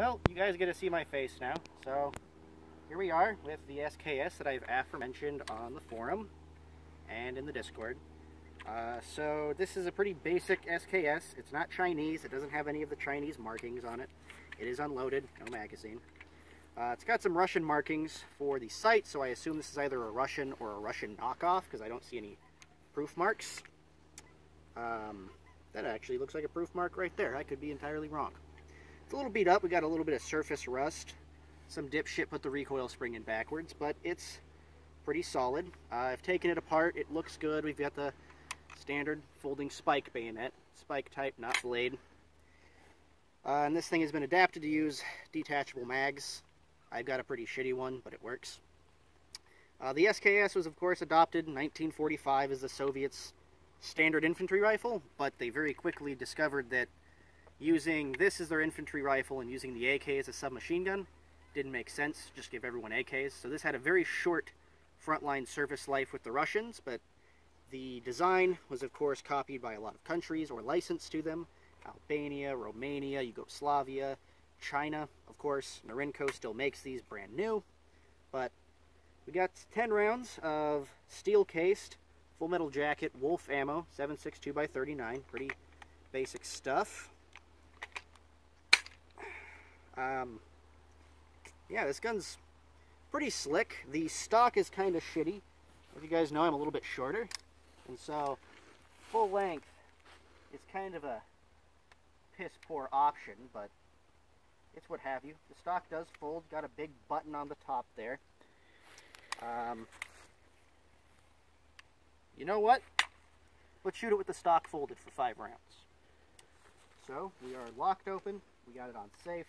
Well, you guys get to see my face now. So here we are with the SKS that I've aforementioned on the forum and in the Discord. So this is a pretty basic SKS. It's not Chinese. It doesn't have any of the Chinese markings on it. It is unloaded, no magazine. It's got some Russian markings for the sight, so I assume this is either a Russian or a Russian knockoff because I don't see any proof marks. That actually looks like a proof mark right there. I could be entirely wrong. It's a little beat up. We got a little bit of surface rust. Some dipshit put the recoil spring in backwards, but it's pretty solid. I've taken it apart. It looks good. We've got the standard folding spike bayonet. Spike type, not blade. And this thing has been adapted to use detachable mags. I've got a pretty shitty one, but it works. The SKS was, of course, adopted in 1945 as the Soviets' standard infantry rifle, but they very quickly discovered that using this as their infantry rifle and using the AK as a submachine gun didn't make sense. Just give everyone AKs. So this had a very short frontline service life with the Russians, but the design was, of course, copied by a lot of countries or licensed to them. Albania, Romania, Yugoslavia, China, of course. Norinco still makes these brand new. But we got 10 rounds of steel-cased, full metal jacket, Wolf ammo, 7.62 by 39. Pretty basic stuff. Yeah, this gun's pretty slick. The stock is kind of shitty. As you guys know, I'm a little bit shorter. And so, full length is kind of a piss-poor option, but it's what have you. The stock does fold. Got a big button on the top there. You know what? Let's shoot it with the stock folded for 5 rounds. So, we are locked open. We got it on safe.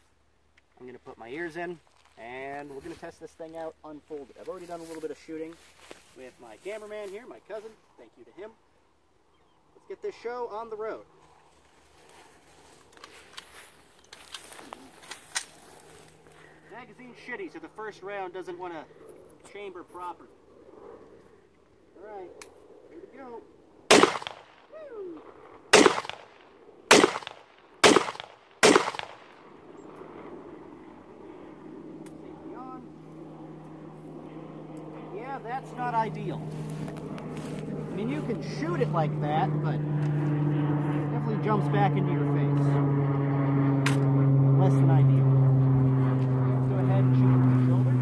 I'm going to put my ears in, and we're going to test this thing out unfolded. I've already done a little bit of shooting with my cameraman here, my cousin. Thank you to him. Let's get this show on the road. Magazine's shitty, so the first round doesn't want to chamber properly. Alright, here we go. Woo! Safety on. Yeah, that's not ideal. I mean, you can shoot it like that, but it definitely jumps back into your face. Less than ideal. Go ahead and shoot it with the shoulder.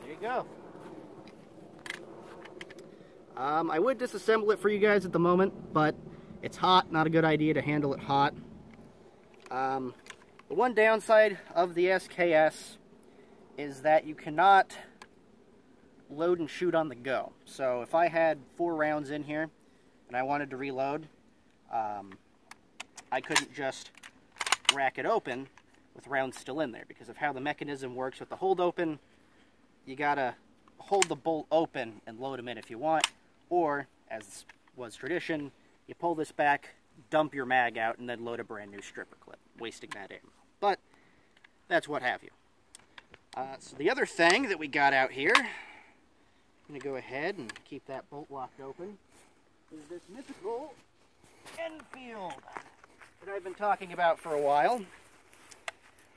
There you go. I would disassemble it for you guys at the moment, but it's hot, not a good idea to handle it hot. The one downside of the SKS is that you cannot load and shoot on the go. So if I had 4 rounds in here and I wanted to reload, I couldn't just rack it open with rounds still in there because of how the mechanism works with the hold open. You gotta hold the bolt open and load them in if you want, or as was tradition, you pull this back, dump your mag out, and then load a brand new stripper clip, wasting that ammo. But that's what have you. So the other thing that we got out here, I'm going to go ahead and keep that bolt locked open, is this mythical Enfield that I've been talking about for a while.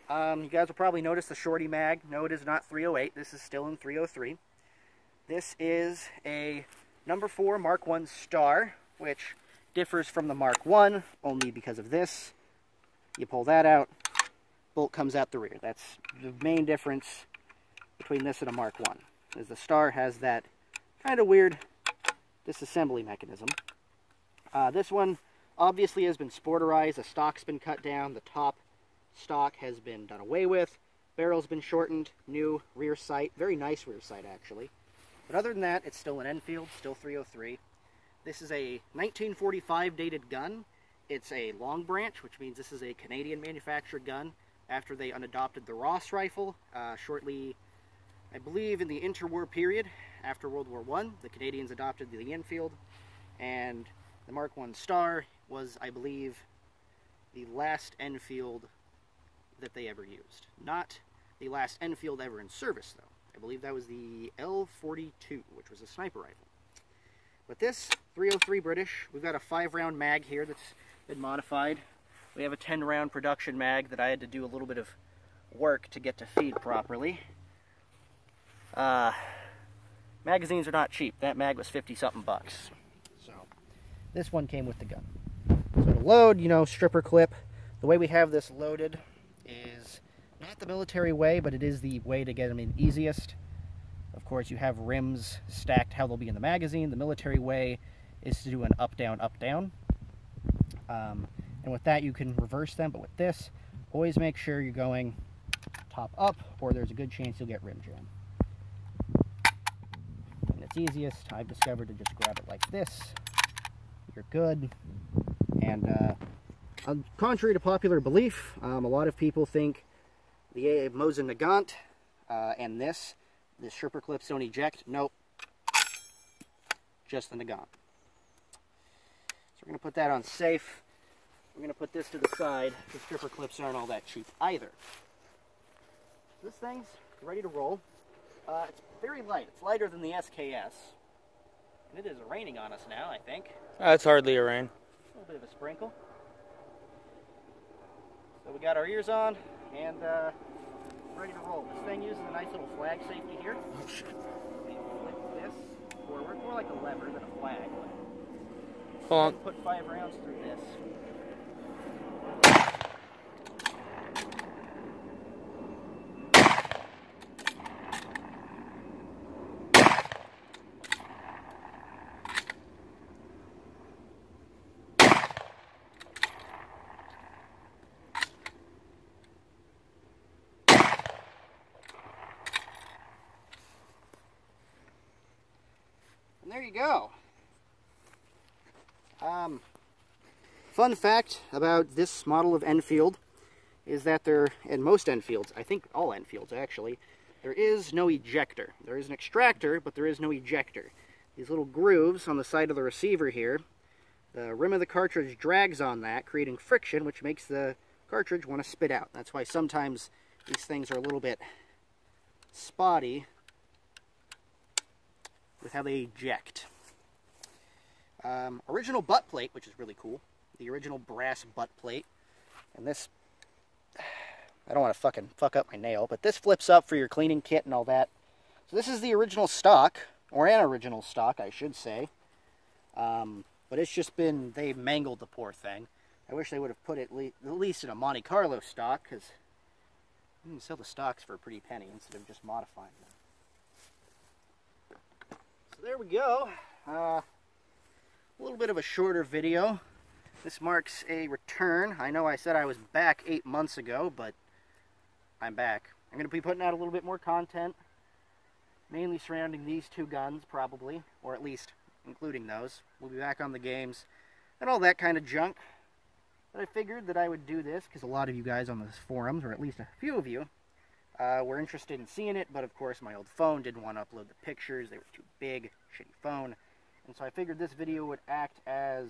You guys will probably notice the shorty mag. No, it is not 308. This is still in 303. This is a No.4 Mk1 Star, which differs from the Mk1 only because of this. You pull that out, bolt comes out the rear. That's the main difference between this and a Mk1, is the Star has that kind of weird disassembly mechanism. This one obviously has been sporterized. The stock's been cut down. The top stock has been done away with. Barrel's been shortened. New rear sight. Very nice rear sight, actually. But other than that, it's still an Enfield, still 303. This is a 1945 dated gun. It's a long branch, which means this is a Canadian manufactured gun after they unadopted the Ross rifle shortly, I believe, in the interwar period after World War I. The Canadians adopted the Enfield, and the Mk1 Star was, I believe, the last Enfield that they ever used. Not the last Enfield ever in service, though. I believe that was the L42, which was a sniper rifle. But this 303 British, we've got a 5-round mag here that's been modified. We have a 10-round production mag that I had to do a little bit of work to get to feed properly. Magazines are not cheap. That mag was 50-something bucks. So, this one came with the gun. So to load, you know, stripper clip, the way we have this loaded is not the military way, but it is the way to get them in easiest. Of course, you have rims stacked how they'll be in the magazine. The military way is to do an up-down, up-down. And with that, you can reverse them, but with this, always make sure you're going top up, or there's a good chance you'll get rim jam. And it's easiest, I've discovered, to just grab it like this. You're good. And contrary to popular belief, a lot of people think the Mosin Nagant and the stripper clips don't eject. Nope. Just the Nagant. So we're going to put that on safe. We're going to put this to the side. The stripper clips aren't all that cheap either. This thing's ready to roll. It's very light. It's lighter than the SKS. And it is raining on us now, I think. It's hardly a rain. A little bit of a sprinkle. So we got our ears on, and ready to roll. This thing uses a nice little flag safety here. We flip this forward, more like a lever than a flag. Hold on. Put 5 rounds through this. And there you go. Fun fact about this model of Enfield is that there, in most Enfields, I think all Enfields actually, there is no ejector. There is an extractor, but there is no ejector. These little grooves on the side of the receiver here, the rim of the cartridge drags on that, creating friction, which makes the cartridge want to spit out. That's why sometimes these things are a little bit spotty with how they eject. Original butt plate, which is really cool. The original brass butt plate. And this, I don't want to fucking fuck up my nail, but this flips up for your cleaning kit and all that. So this is the original stock, or an original stock, I should say. But it's just been, they mangled the poor thing. I wish they would have put it at least in a Monte Carlo stock, because you can sell the stocks for a pretty penny instead of just modifying them. So there we go. A little bit of a shorter video. This marks a return. I know I said I was back 8 months ago, but I'm back. I'm going to be putting out a little bit more content, mainly surrounding these 2 guns, probably, or at least including those. We'll be back on the games and all that kind of junk. But I figured that I would do this because a lot of you guys on the forums, or at least a few of you, were interested in seeing it, but of course my old phone didn't want to upload the pictures. They were too big, shitty phone. And so I figured this video would act as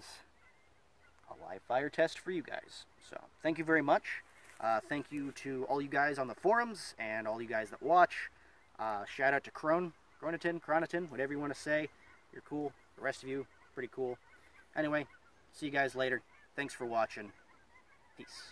a live fire test for you guys. So thank you very much. Thank you to all you guys on the forums and all you guys that watch. Shout out to Croniton, whatever you want to say. You're cool. The rest of you, pretty cool. Anyway, see you guys later. Thanks for watching. Peace.